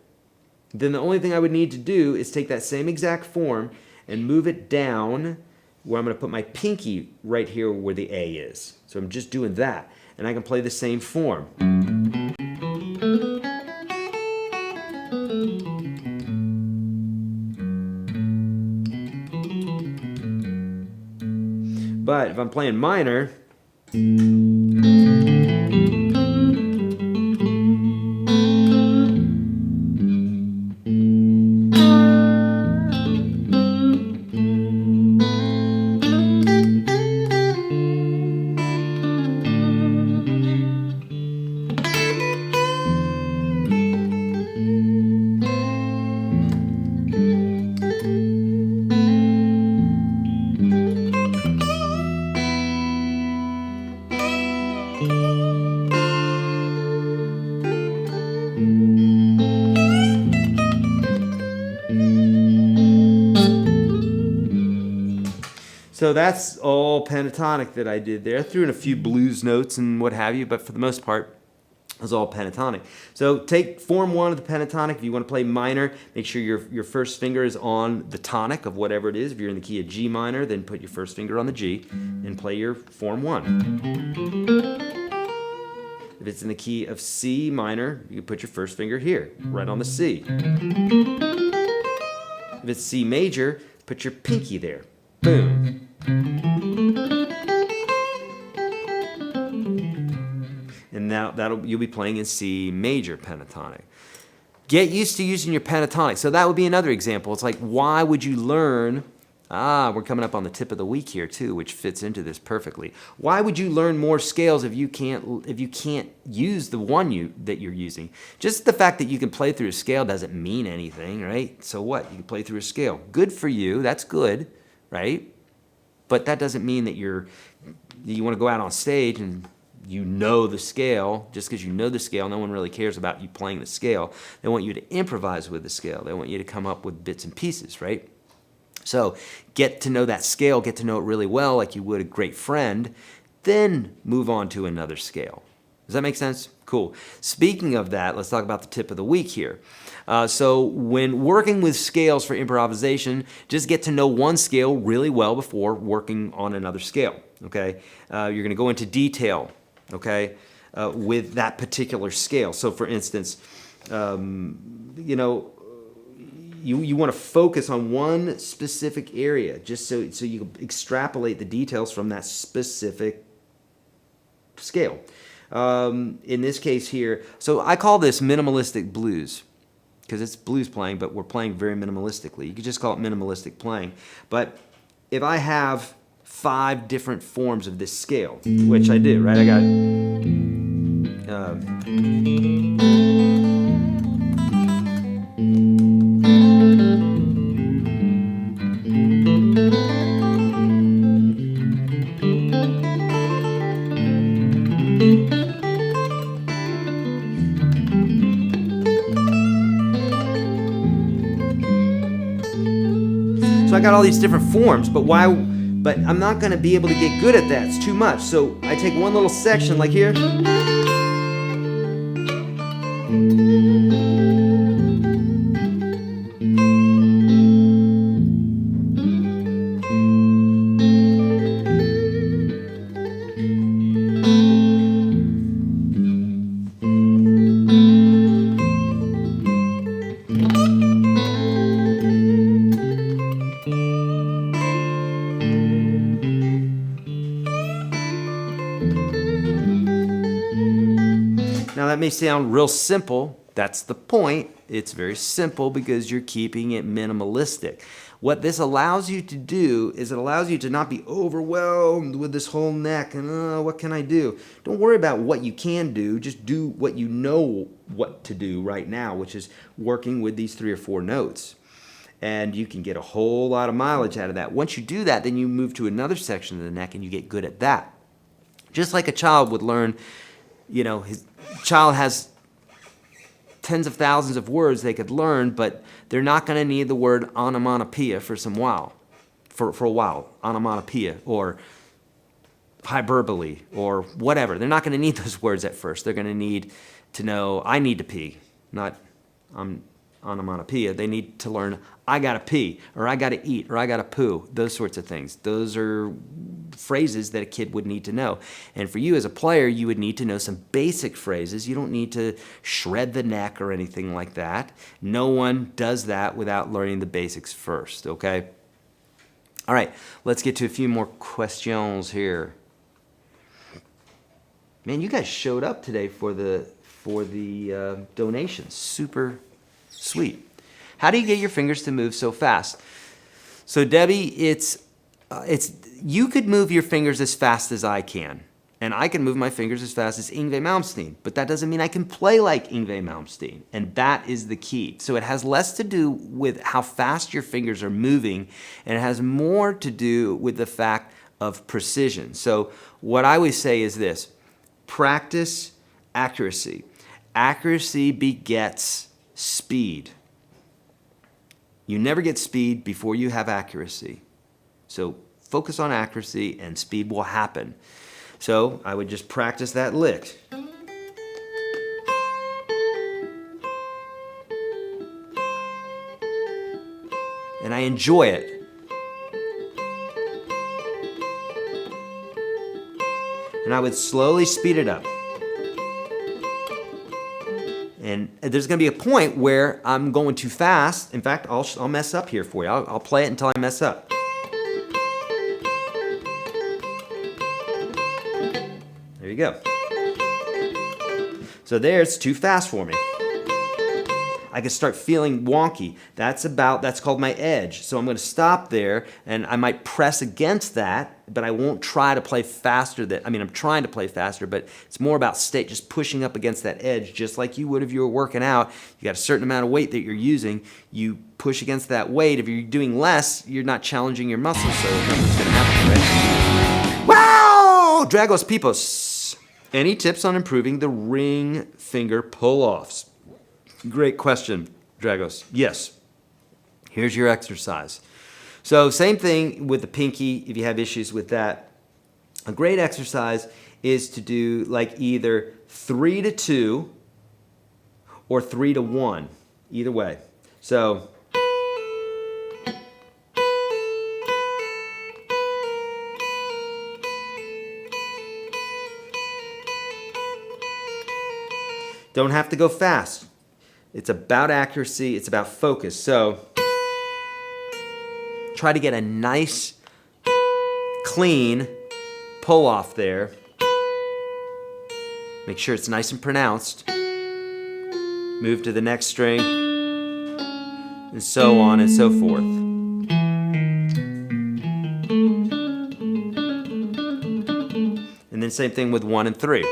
S1: then the only thing I would need to do is take that same exact form and move it down where I'm going to put my pinky right here where the A is. So I'm just doing that. And I can play the same form. But if I'm playing minor, so that's all pentatonic that I did there. I threw in a few blues notes and what have you, but for the most part, it was all pentatonic. So take form 1 of the pentatonic. If you want to play minor, make sure your first finger is on the tonic of whatever it is. If you're in the key of G minor, then put your first finger on the G and play your form 1. If it's in the key of C minor, you can put your first finger here, right on the C. If it's C major, put your pinky there. Boom. And now you'll be playing in C major pentatonic. Get used to using your pentatonic. So that would be another example. It's like, why would you learn We're coming up on the tip of the week here too, which fits into this perfectly. Why would you learn more scales if you can't use the one that you're using? Just the fact that you can play through a scale doesn't mean anything, right? So what? You can play through a scale. Good for you. That's good, right? But that doesn't mean that you want to go out on stage and you know the scale. Just because you know the scale, no one really cares about you playing the scale. They want you to improvise with the scale. They want you to come up with bits and pieces, right? So get to know that scale, get to know it really well like you would a great friend, then move on to another scale. Does that make sense? Cool. Speaking of that, let's talk about the tip of the week here. So when working with scales for improvisation, just get to know one scale really well before working on another scale, okay? You're going to go into detail, okay, with that particular scale. So for instance, you want to focus on one specific area just so you extrapolate the details from that specific scale. In this case here, so I call this minimalistic blues because it's blues playing, but we're playing very minimalistically. You could just call it minimalistic playing. But if I have 5 different forms of this scale, which I do, right? I got So I got all these different forms, but I'm not going to be able to get good at that. It's too much. So I take one little section like here. Now that may sound real simple. That's the point. It's very simple because you're keeping it minimalistic. What this allows you to do is it allows you to not be overwhelmed with this whole neck and what can I do? Don't worry about what you can do. Just do what you know what to do right now, which is working with these 3 or 4 notes. And you can get a whole lot of mileage out of that. Once you do that, then you move to another section of the neck and you get good at that. Just like a child would learn, his child has tens of thousands of words they could learn, but they're not going to need the word onomatopoeia for a while, onomatopoeia or hyperbole or whatever. They're not going to need those words at first. They're going to need to know I need to pee, not onomatopoeia. They need to learn I gotta pee, or I gotta eat, or I gotta poo, those sorts of things. Those are phrases that a kid would need to know. And for you as a player, you would need to know some basic phrases. You don't need to shred the neck or anything like that. No one does that without learning the basics first, okay? All right, let's get to a few more questions here. Man, you guys showed up today for the donations. Super sweet. How do you get your fingers to move so fast? So Debbie, you could move your fingers as fast as I can. And I can move my fingers as fast as Yngwie Malmsteen. But that doesn't mean I can play like Yngwie Malmsteen. And that is the key. So it has less to do with how fast your fingers are moving, and it has more to do with the fact of precision. So what I always say is this: practice accuracy. Accuracy begets speed. You never get speed before you have accuracy. So focus on accuracy and speed will happen. So I would just practice that lick. And I enjoy it. And I would slowly speed it up. And there's going to be a point where I'm going too fast. In fact, I'll mess up here for you. I'll play it until I mess up. There you go. So there, it's too fast for me. I can start feeling wonky. That's called my edge. So I'm going to stop there, and I might press against that, but I won't try to play faster. I'm trying to play faster, but it's more about just pushing up against that edge, just like you would if you were working out. You got a certain amount of weight that you're using. You push against that weight. If you're doing less, you're not challenging your muscles, so nothing's going to happen, right? Wow! Dragos Pipos. Any tips on improving the ring finger pull-offs? Great question, Dragos. Yes. Here's your exercise. So same thing with the pinky, if you have issues with that. A great exercise is to do like either 3 to 2 or 3 to 1, either way. So don't have to go fast. It's about accuracy. It's about focus. So try to get a nice, clean pull off there. Make sure it's nice and pronounced. Move to the next string, and so on and so forth. And then same thing with 1 and 3.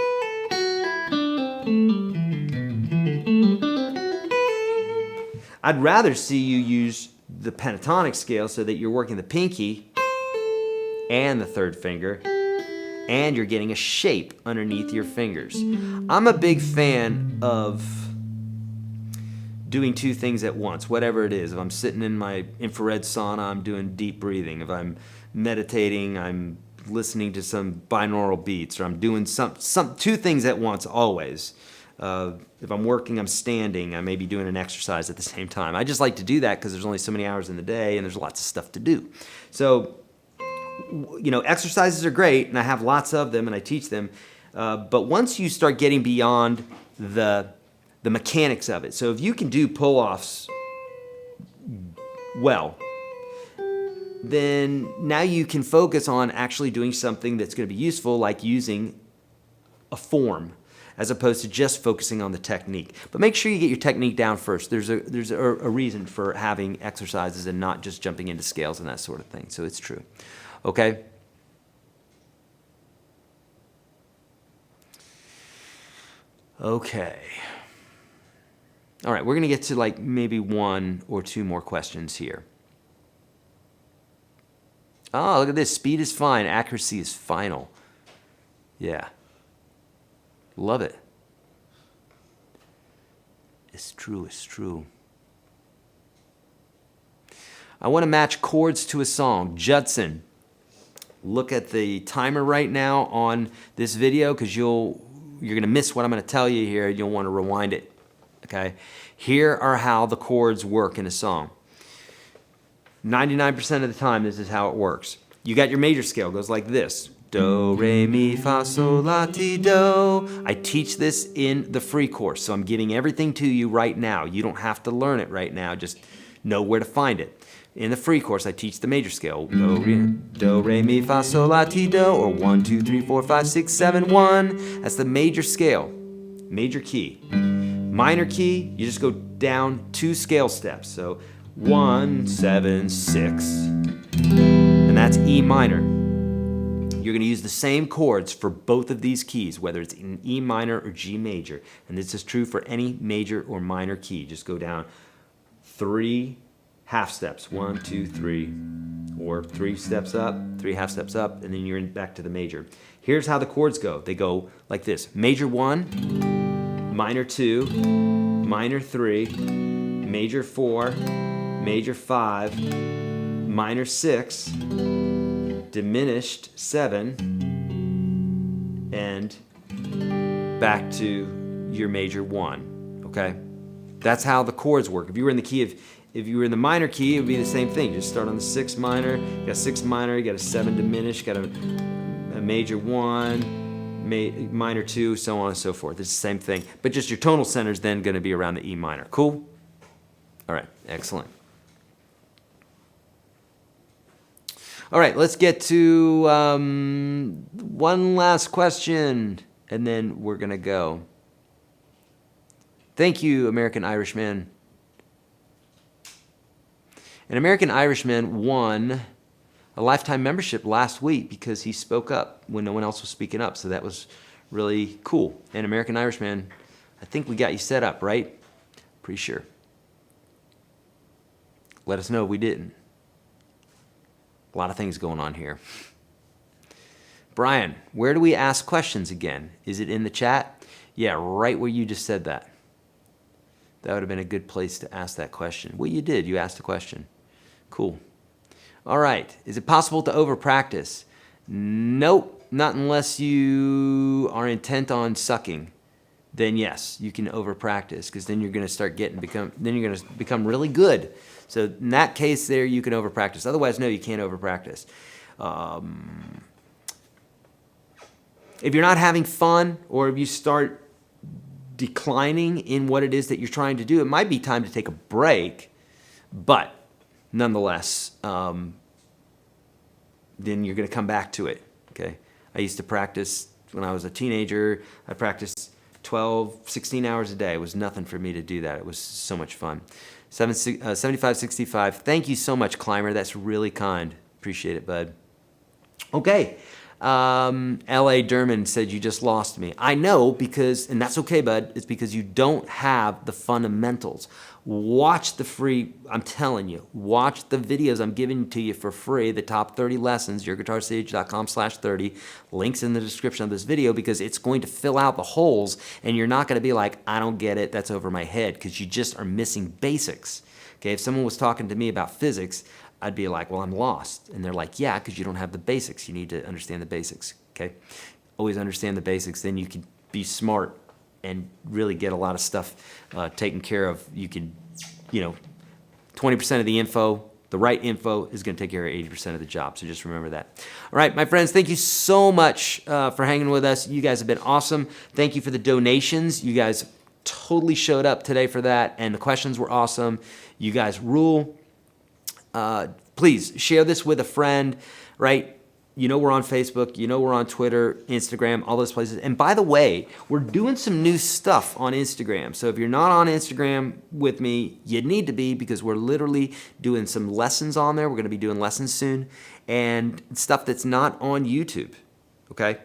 S1: I'd rather see you use the pentatonic scale so that you're working the pinky and the third finger, and you're getting a shape underneath your fingers. I'm a big fan of doing 2 things at once, whatever it is. If I'm sitting in my infrared sauna, I'm doing deep breathing. If I'm meditating, I'm listening to some binaural beats, or I'm doing 2 things at once always. If I'm working, I'm standing, I may be doing an exercise at the same time. I just like to do that because there's only so many hours in the day and there's lots of stuff to do. So, exercises are great, and I have lots of them and I teach them. But once you start getting beyond the mechanics of it, so if you can do pull-offs well, then now you can focus on actually doing something that's going to be useful, like using a form, as opposed to just focusing on the technique. But make sure you get your technique down first. There's a reason for having exercises and not just jumping into scales and that sort of thing. So it's true. Okay? Okay. All right, we're going to get to like maybe 1 or 2 more questions here. Oh, look at this. Speed is fine. Accuracy is final. Yeah. Love it. It's true, it's true. I want to match chords to a song. Judson, look at the timer right now on this video, because you're going to miss what I'm going to tell you here. You'll want to rewind it. Okay? Here are how the chords work in a song. 99% of the time, this is how it works. You got your major scale. It goes like this. Do, re, mi, fa, sol, la, ti, do. I teach this in the free course, so I'm giving everything to you right now. You don't have to learn it right now, just know where to find it. In the free course, I teach the major scale. Do, re, mi, fa, sol, la, ti, do, or 1, 2, 3, 4, 5, 6, 7, 1. That's the major scale, major key. Minor key, you just go down 2 scale steps. So 1, 7, 6, and that's E minor. You're going to use the same chords for both of these keys, whether it's in E minor or G major. And this is true for any major or minor key. Just go down 3 half steps. 1, 2, 3. Or 3 steps up, 3 half steps up, and then you're back to the major. Here's how the chords go. They go like this. Major 1, minor 2, minor 3, major 4, major 5, minor 6, diminished 7, and back to your major 1, okay? That's how the chords work. If you were in the key if you were in the minor key, it would be the same thing. Just start on the 6 minor, you got 6 minor, you got a 7 diminished, you got a major 1, minor 2, so on and so forth. It's the same thing, but just your tonal center is then going to be around the E minor. Cool? All right, excellent. All right, let's get to one last question, and then we're going to go. Thank you, American Irishman. An American Irishman won a lifetime membership last week because he spoke up when no one else was speaking up. So that was really cool. And American Irishman, I think we got you set up, right? Pretty sure. Let us know if we didn't. A lot of things going on here. Brian, where do we ask questions again? Is it in the chat? Yeah, right where you just said that. That would have been a good place to ask that question. Well, you did. You asked a question. Cool. All right. Is it possible to over-practice? Nope. Not unless you are intent on sucking. Then yes, you can over-practice, because then you're going to start you're going to become really good. So in that case there, you can over-practice. Otherwise, no, you can't over-practice. If you're not having fun, or if you start declining in what it is that you're trying to do, it might be time to take a break, but nonetheless, then you're going to come back to it, okay? I used to practice when I was a teenager. I practiced 12, 16 hours a day. It was nothing for me to do that. It was so much fun. 7565, thank you so much, Climber. That's really kind. Appreciate it, bud. Okay. L.A. Derman said you just lost me. I know, because, and that's okay, bud, it's because you don't have the fundamentals. Watch the free, I'm telling you, watch the videos I'm giving to you for free, the top 30 lessons, YourGuitarSage.com/30. Links in the description of this video, because it's going to fill out the holes, and you're not going to be like, I don't get it, that's over my head, because you just are missing basics. Okay, if someone was talking to me about physics, I'd be like, well, I'm lost. And they're like, yeah, because you don't have the basics. You need to understand the basics, okay? Always understand the basics, then you can be smart and really get a lot of stuff taken care of. You can, 20% of the info, the right info is going to take care of 80% of the job. So just remember that. All right, my friends, thank you so much for hanging with us. You guys have been awesome. Thank you for the donations. You guys totally showed up today for that, and the questions were awesome. You guys rule. Please share this with a friend, right? We're on Facebook, we're on Twitter, Instagram, all those places. And by the way, we're doing some new stuff on Instagram. So if you're not on Instagram with me, you need to be, because we're literally doing some lessons on there. We're going to be doing lessons soon, and stuff that's not on YouTube, okay?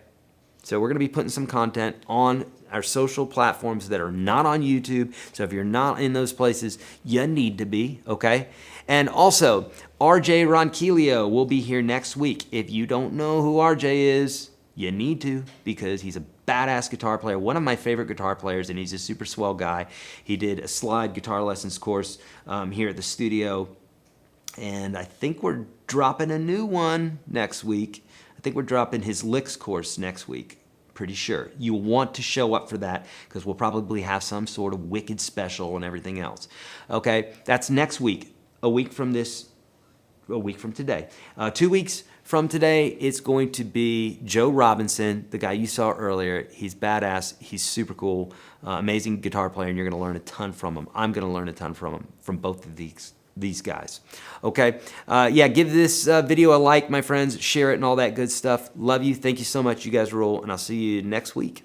S1: So we're going to be putting some content on our social platforms that are not on YouTube. So if you're not in those places, you need to be, okay? And also, RJ Ronquillo will be here next week. If you don't know who RJ is, you need to, because he's a badass guitar player, one of my favorite guitar players, and he's a super swell guy. He did a slide guitar lessons course here at the studio, and I think we're dropping a new one next week. I think we're dropping his licks course next week. Pretty sure. You want to show up for that, because we'll probably have some sort of wicked special and everything else. Okay, that's next week. A week from today. 2 weeks from today, it's going to be Joe Robinson, the guy you saw earlier. He's badass. He's super cool. Amazing guitar player, and you're going to learn a ton from him. I'm going to learn a ton from him, from both of these guys. Okay? Yeah, give this video a like, my friends. Share it and all that good stuff. Love you. Thank you so much. You guys rule, and I'll see you next week.